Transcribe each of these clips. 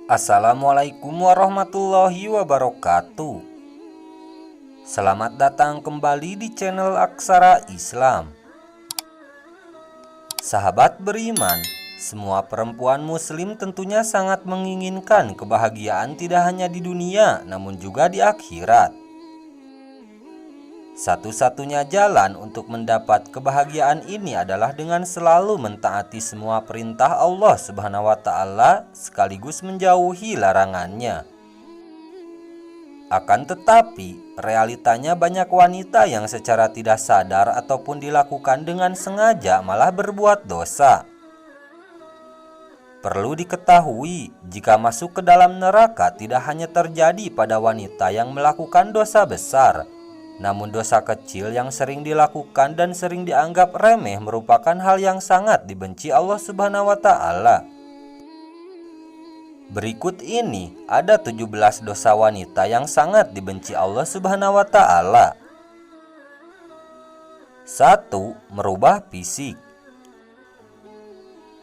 Assalamualaikum warahmatullahi wabarakatuh. Selamat datang kembali di channel Aksara Islam. Sahabat beriman, semua perempuan muslim tentunya sangat menginginkan kebahagiaan tidak hanya di dunia namun juga di akhirat. Satu-satunya jalan untuk mendapat kebahagiaan ini adalah dengan selalu mentaati semua perintah Allah Subhanahu wa Ta'ala sekaligus menjauhi larangannya. Akan tetapi, realitanya banyak wanita yang secara tidak sadar ataupun dilakukan dengan sengaja malah berbuat dosa. Perlu diketahui, jika masuk ke dalam neraka tidak hanya terjadi pada wanita yang melakukan dosa besar, namun dosa kecil yang sering dilakukan dan sering dianggap remeh merupakan hal yang sangat dibenci Allah Subhanahu wa Ta'ala. Berikut ini ada 17 dosa wanita yang sangat dibenci Allah Subhanahu wa Ta'ala. 1. Merubah fisik.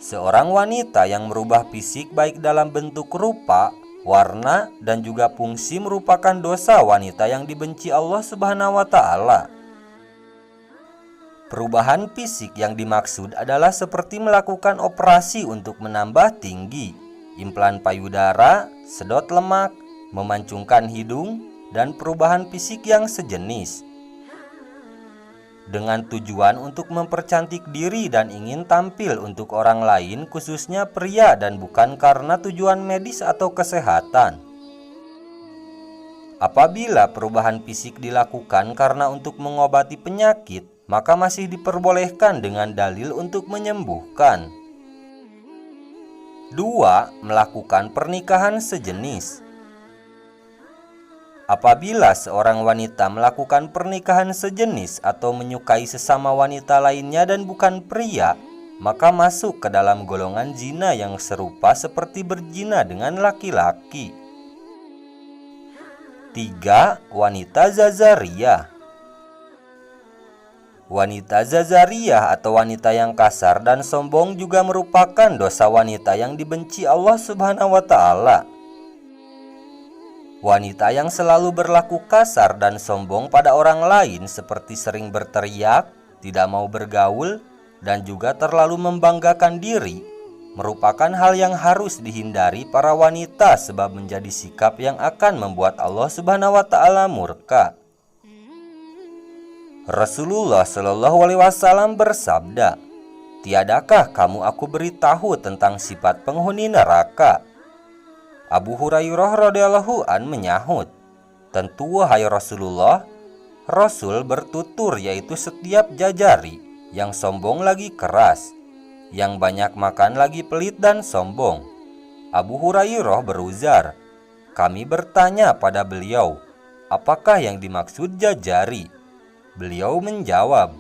Seorang wanita yang merubah fisik baik dalam bentuk rupa, warna, dan juga fungsi merupakan dosa wanita yang dibenci Allah Subhanahu wa Ta'ala. Perubahan fisik yang dimaksud adalah seperti melakukan operasi untuk menambah tinggi, implan payudara, sedot lemak, memancungkan hidung, dan perubahan fisik yang sejenis, dengan tujuan untuk mempercantik diri dan ingin tampil untuk orang lain, khususnya pria, dan bukan karena tujuan medis atau kesehatan. Apabila perubahan fisik dilakukan karena untuk mengobati penyakit, maka masih diperbolehkan dengan dalil untuk menyembuhkan. 2. Melakukan pernikahan sejenis. Apabila seorang wanita melakukan pernikahan sejenis atau menyukai sesama wanita lainnya dan bukan pria, maka masuk ke dalam golongan zina yang serupa seperti berzina dengan laki-laki. 3. Wanita Zazariyah. Wanita Zazariyah atau wanita yang kasar dan sombong juga merupakan dosa wanita yang dibenci Allah Subhanahu wa Ta'ala. Wanita yang selalu berlaku kasar dan sombong pada orang lain seperti sering berteriak, tidak mau bergaul, dan juga terlalu membanggakan diri merupakan hal yang harus dihindari para wanita sebab menjadi sikap yang akan membuat Allah Subhanahu wa Ta'ala murka. Rasulullah Shallallahu alaihi wasallam bersabda, "Tiadakah kamu aku beritahu tentang sifat penghuni neraka?" Abu Hurairah radhiyallahu an menyahut, "Tentu wahai Rasulullah." Rasul bertutur, yaitu setiap jajari, yang sombong lagi keras, yang banyak makan lagi pelit dan sombong. Abu Hurairah beruzar, "Kami bertanya pada beliau, apakah yang dimaksud jajari?" Beliau menjawab,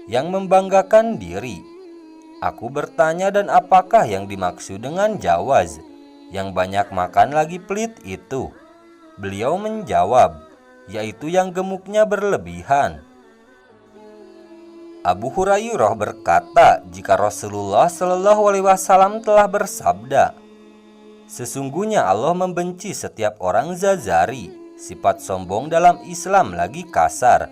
"Yang membanggakan diri." Aku bertanya, "Dan apakah yang dimaksud dengan jawaz, yang banyak makan lagi pelit itu?" Beliau menjawab, "Yaitu yang gemuknya berlebihan." Abu Hurairah berkata, jika Rasulullah Shallallahu alaihi wasallam telah bersabda, "Sesungguhnya Allah membenci setiap orang zazari, sifat sombong dalam Islam lagi kasar,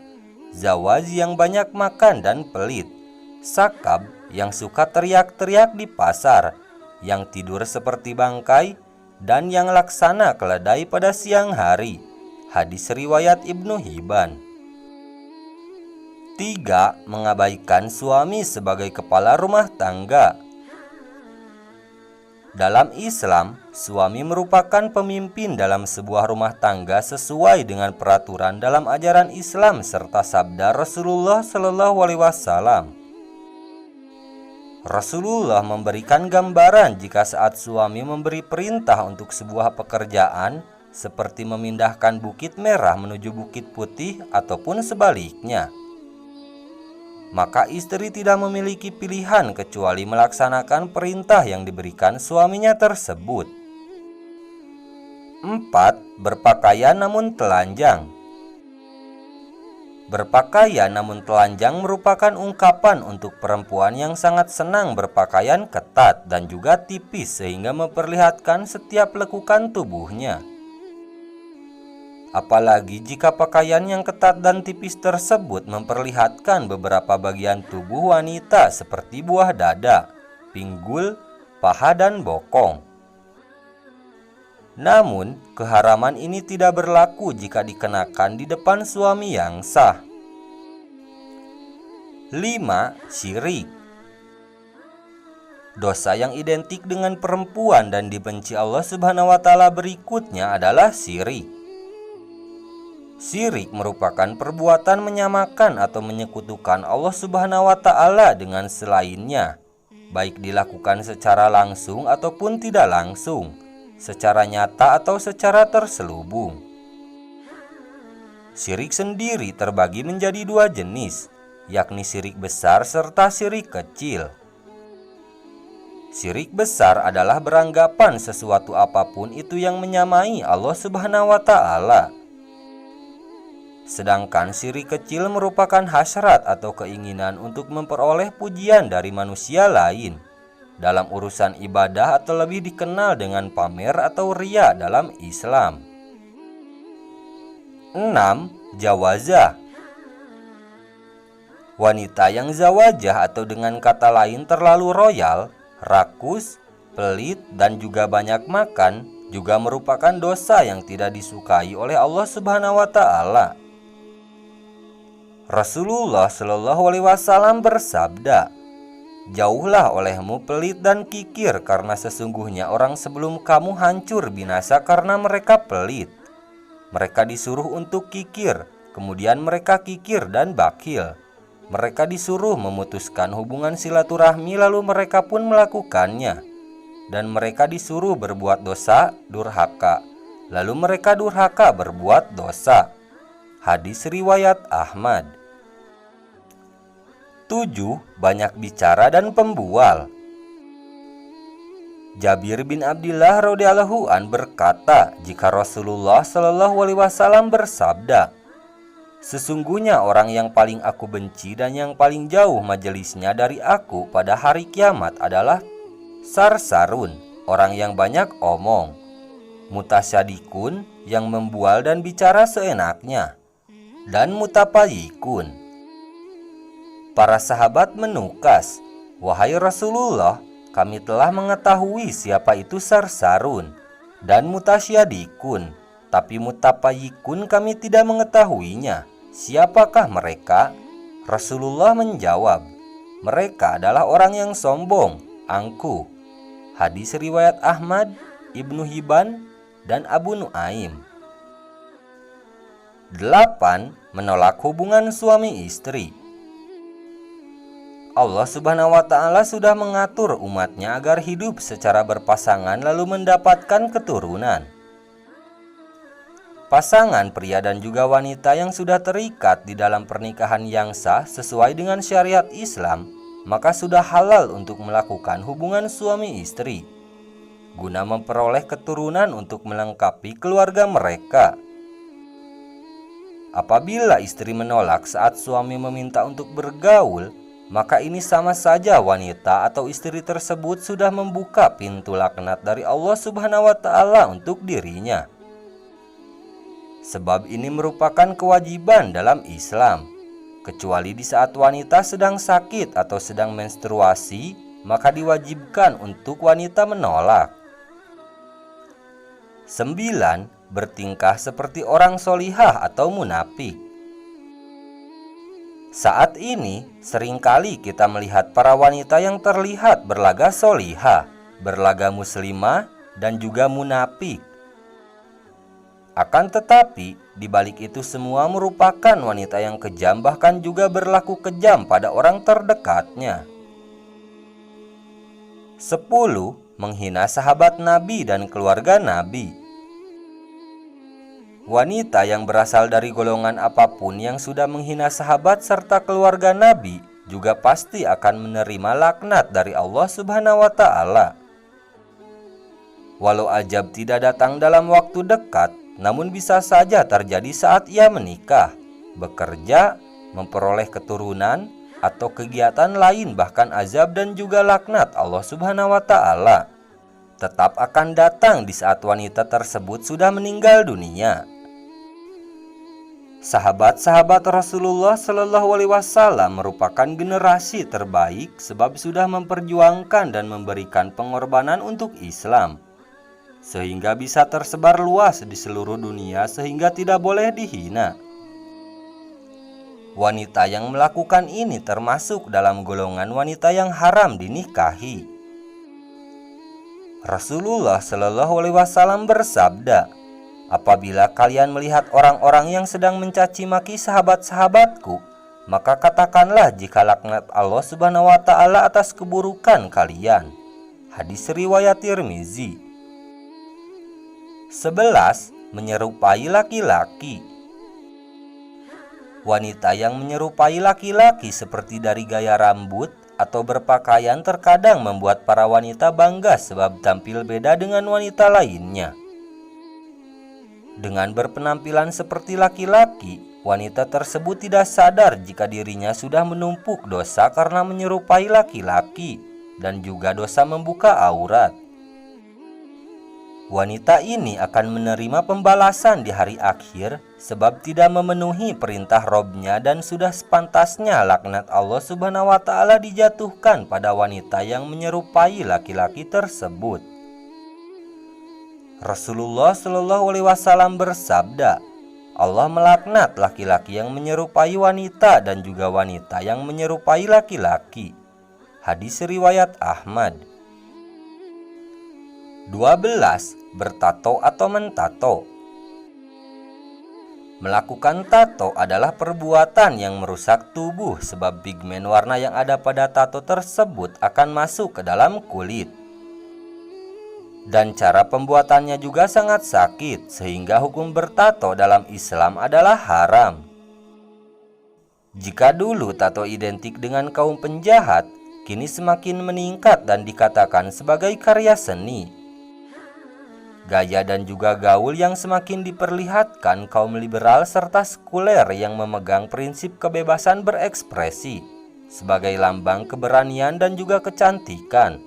zawaz yang banyak makan dan pelit, sakab yang suka teriak-teriak di pasar, yang tidur seperti bangkai, dan yang laksana keledai pada siang hari." Hadis riwayat Ibnu Hibban. 3. Mengabaikan suami sebagai kepala rumah tangga. Dalam Islam, suami merupakan pemimpin dalam sebuah rumah tangga sesuai dengan peraturan dalam ajaran Islam serta sabda Rasulullah Shallallahu alaihi wasallam. Rasulullah memberikan gambaran jika saat suami memberi perintah untuk sebuah pekerjaan seperti memindahkan bukit merah menuju bukit putih ataupun sebaliknya, maka istri tidak memiliki pilihan kecuali melaksanakan perintah yang diberikan suaminya tersebut. 4. Berpakaian namun telanjang. Berpakaian namun telanjang merupakan ungkapan untuk perempuan yang sangat senang berpakaian ketat dan juga tipis sehingga memperlihatkan setiap lekukan tubuhnya. Apalagi jika pakaian yang ketat dan tipis tersebut memperlihatkan beberapa bagian tubuh wanita seperti buah dada, pinggul, paha, dan bokong. Namun, keharaman ini tidak berlaku jika dikenakan di depan suami yang sah. 5. Syirik. Dosa yang identik dengan perempuan dan dibenci Allah Subhanahu wa Ta'ala berikutnya adalah syirik. Syirik merupakan perbuatan menyamakan atau menyekutukan Allah Subhanahu wa Ta'ala dengan selainnya, baik dilakukan secara langsung ataupun tidak langsung, secara nyata atau secara terselubung. Syirik sendiri terbagi menjadi dua jenis, yakni syirik besar serta syirik kecil. Syirik besar adalah beranggapan sesuatu apapun itu yang menyamai Allah Subhanahu wa Ta'ala. Sedangkan syirik kecil merupakan hasrat atau keinginan untuk memperoleh pujian dari manusia lain dalam urusan ibadah atau lebih dikenal dengan pamer atau riya dalam Islam. 6. Jawazah. Wanita yang zawajah atau dengan kata lain terlalu royal, rakus, pelit, dan juga banyak makan juga merupakan dosa yang tidak disukai oleh Allah Subhanahu wa Ta'ala. Rasulullah Shallallahu alaihi wasallam bersabda, "Jauhlah olehmu pelit dan kikir, karena sesungguhnya orang sebelum kamu hancur binasa karena mereka pelit. Mereka disuruh untuk kikir, kemudian mereka kikir dan bakhil. Mereka disuruh memutuskan hubungan silaturahmi, lalu mereka pun melakukannya. Dan mereka disuruh berbuat dosa, durhaka, lalu mereka durhaka berbuat dosa." Hadis riwayat Ahmad. 7. Banyak bicara dan pembual. Jabir bin Abdullah radhiyallahu an berkata, jika Rasulullah Shallallahu alaihi wasallam bersabda, "Sesungguhnya orang yang paling aku benci dan yang paling jauh majelisnya dari aku pada hari kiamat adalah sarsarun, orang yang banyak omong, mutasyadikun, yang membual dan bicara seenaknya, dan mutapayikun." Para sahabat menukas, "Wahai Rasulullah, kami telah mengetahui siapa itu sarsarun dan mutasyadikun, tapi mutapayikun kami tidak mengetahuinya. Siapakah mereka?" Rasulullah menjawab, "Mereka adalah orang yang sombong, angkuh." Hadis riwayat Ahmad, Ibnu Hibban, dan Abu Nuaim. 8. Menolak hubungan suami istri. Allah Subhanahu wa Ta'ala sudah mengatur umatnya agar hidup secara berpasangan lalu mendapatkan keturunan. Pasangan pria dan juga wanita yang sudah terikat di dalam pernikahan yang sah sesuai dengan syariat Islam, maka sudah halal untuk melakukan hubungan suami istri, guna memperoleh keturunan untuk melengkapi keluarga mereka. Apabila istri menolak saat suami meminta untuk bergaul, maka ini sama saja wanita atau istri tersebut sudah membuka pintu laknat dari Allah Subhanahu wa Ta'ala untuk dirinya. Sebab ini merupakan kewajiban dalam Islam, kecuali di saat wanita sedang sakit atau sedang menstruasi, maka diwajibkan untuk wanita menolak. 9. Bertingkah seperti orang solihah atau munafik. Saat ini, seringkali kita melihat para wanita yang terlihat berlaga solihah, berlaga muslimah, dan juga munafik. Akan tetapi, di balik itu semua merupakan wanita yang kejam, bahkan juga berlaku kejam pada orang terdekatnya. 10. Menghina sahabat Nabi dan keluarga Nabi. Wanita yang berasal dari golongan apapun yang sudah menghina sahabat serta keluarga Nabi juga pasti akan menerima laknat dari Allah Subhanahu wa Ta'ala. Walau ajab tidak datang dalam waktu dekat, namun bisa saja terjadi saat ia menikah, bekerja, memperoleh keturunan, atau kegiatan lain, bahkan azab dan juga laknat Allah Subhanahu wa Ta'ala tetap akan datang di saat wanita tersebut sudah meninggal dunia. Sahabat-sahabat Rasulullah Shallallahu Alaihi Wasallam merupakan generasi terbaik sebab sudah memperjuangkan dan memberikan pengorbanan untuk Islam, sehingga bisa tersebar luas di seluruh dunia sehingga tidak boleh dihina. Wanita yang melakukan ini termasuk dalam golongan wanita yang haram dinikahi. Rasulullah Shallallahu Alaihi Wasallam bersabda, "Apabila kalian melihat orang-orang yang sedang mencaci maki sahabat-sahabatku, maka katakanlah jika laknat Allah Subhanahu wa Ta'ala atas keburukan kalian." Hadis riwayat Tirmizi. 11. Menyerupai laki-laki. Wanita yang menyerupai laki-laki seperti dari gaya rambut atau berpakaian terkadang membuat para wanita bangga sebab tampil beda dengan wanita lainnya. Dengan berpenampilan seperti laki-laki, wanita tersebut tidak sadar jika dirinya sudah menumpuk dosa karena menyerupai laki-laki dan juga dosa membuka aurat. Wanita ini akan menerima pembalasan di hari akhir sebab tidak memenuhi perintah Robnya dan sudah sepantasnya laknat Allah Subhanahu wa Ta'ala dijatuhkan pada wanita yang menyerupai laki-laki tersebut. Rasulullah Shallallahu Alaihi Wasallam bersabda, Allah melaknat laki-laki yang menyerupai wanita dan juga wanita yang menyerupai laki-laki. Hadis riwayat Ahmad. 12. Bertato atau mentato. Melakukan tato adalah perbuatan yang merusak tubuh sebab pigmen warna yang ada pada tato tersebut akan masuk ke dalam kulit. Dan cara pembuatannya juga sangat sakit sehingga hukum bertato dalam Islam adalah haram. Jika dulu tato identik dengan kaum penjahat, kini semakin meningkat dan dikatakan sebagai karya seni. Gaya dan juga gaul yang semakin diperlihatkan kaum liberal serta sekuler yang memegang prinsip kebebasan berekspresi sebagai lambang keberanian dan juga kecantikan.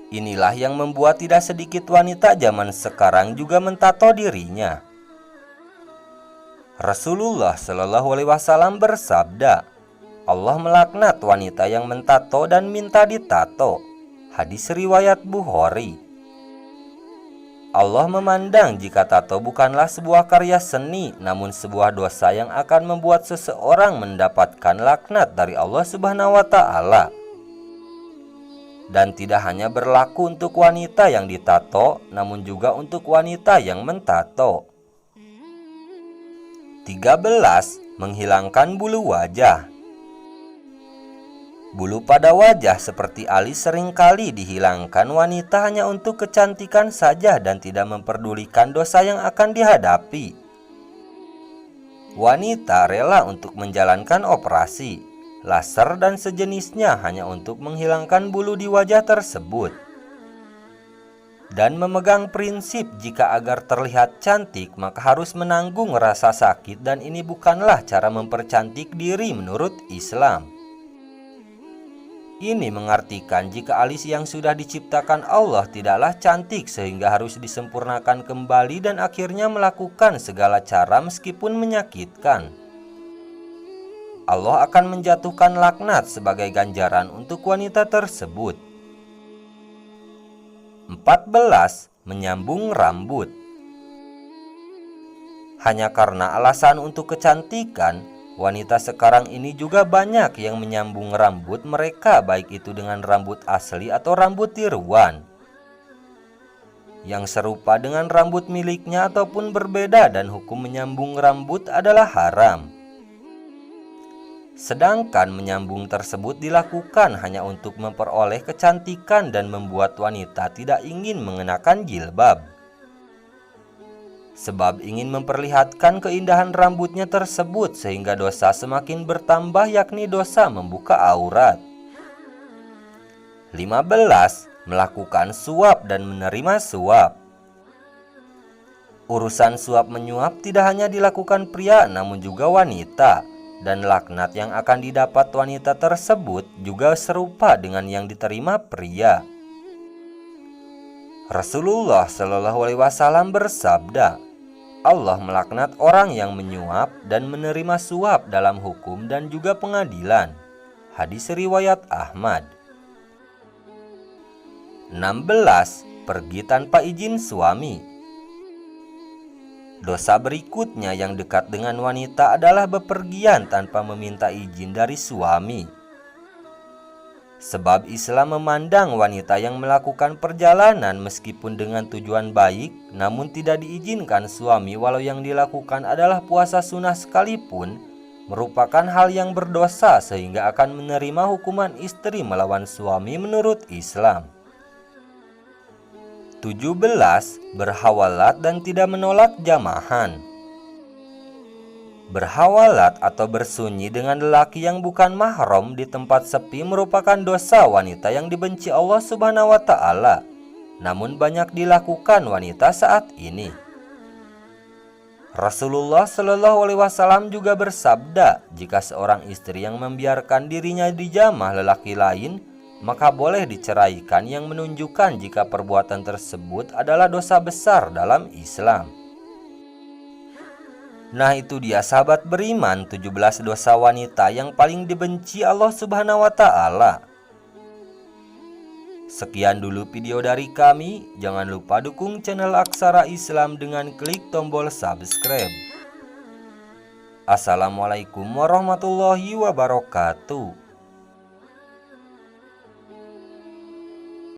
Inilah yang membuat tidak sedikit wanita zaman sekarang juga mentato dirinya. Rasulullah Shallallahu Alaihi Wasallam bersabda, Allah melaknat wanita yang mentato dan minta ditato. Hadis riwayat Bukhari. Allah memandang jika tato bukanlah sebuah karya seni, namun sebuah dosa yang akan membuat seseorang mendapatkan laknat dari Allah Subhanahu wa Ta'ala. Dan tidak hanya berlaku untuk wanita yang ditato, namun juga untuk wanita yang mentato. 13. Menghilangkan bulu wajah. Bulu pada wajah seperti alis seringkali dihilangkan wanita hanya untuk kecantikan saja dan tidak memperdulikan dosa yang akan dihadapi. Wanita rela untuk menjalankan operasi, laser dan sejenisnya hanya untuk menghilangkan bulu di wajah tersebut. Dan memegang prinsip jika agar terlihat cantik maka harus menanggung rasa sakit dan ini bukanlah cara mempercantik diri menurut Islam. Ini mengartikan jika alis yang sudah diciptakan Allah tidaklah cantik sehingga harus disempurnakan kembali dan akhirnya melakukan segala cara meskipun menyakitkan. Allah akan menjatuhkan laknat sebagai ganjaran untuk wanita tersebut. 14. Menyambung rambut. Hanya karena alasan untuk kecantikan, wanita sekarang ini juga banyak yang menyambung rambut mereka, baik itu dengan rambut asli atau rambut tiruan yang serupa dengan rambut miliknya ataupun berbeda, dan hukum menyambung rambut adalah haram. Sedangkan menyambung tersebut dilakukan hanya untuk memperoleh kecantikan dan membuat wanita tidak ingin mengenakan jilbab, sebab ingin memperlihatkan keindahan rambutnya tersebut sehingga dosa semakin bertambah, yakni dosa membuka aurat. 15. Melakukan suap dan menerima suap. Urusan suap menyuap tidak hanya dilakukan pria namun juga wanita, dan laknat yang akan didapat wanita tersebut juga serupa dengan yang diterima pria. Rasulullah Shallallahu Alaihi Wasallam bersabda, Allah melaknat orang yang menyuap dan menerima suap dalam hukum dan juga pengadilan. Hadis riwayat Ahmad. 16. Pergi tanpa izin suami. Dosa berikutnya yang dekat dengan wanita adalah bepergian tanpa meminta izin dari suami. Sebab Islam memandang wanita yang melakukan perjalanan meskipun dengan tujuan baik, namun tidak diizinkan suami walau yang dilakukan adalah puasa sunnah sekalipun, merupakan hal yang berdosa sehingga akan menerima hukuman istri melawan suami menurut Islam. 17. Berhawalat dan tidak menolak jamahan. Berhawalat atau bersunyi dengan lelaki yang bukan mahram di tempat sepi merupakan dosa wanita yang dibenci Allah Subhanahu wa Ta'ala. Namun banyak dilakukan wanita saat ini. Rasulullah Shallallahu Alaihi Wasallam juga bersabda, jika seorang istri yang membiarkan dirinya dijamah lelaki lain, maka boleh diceraikan, yang menunjukkan jika perbuatan tersebut adalah dosa besar dalam Islam. Nah, itu dia sahabat beriman, 17 dosa wanita yang paling dibenci Allah Subhanahu wa Ta'ala. Sekian dulu video dari kami. Jangan lupa dukung channel Aksara Islam dengan klik tombol subscribe. Assalamualaikum warahmatullahi wabarakatuh.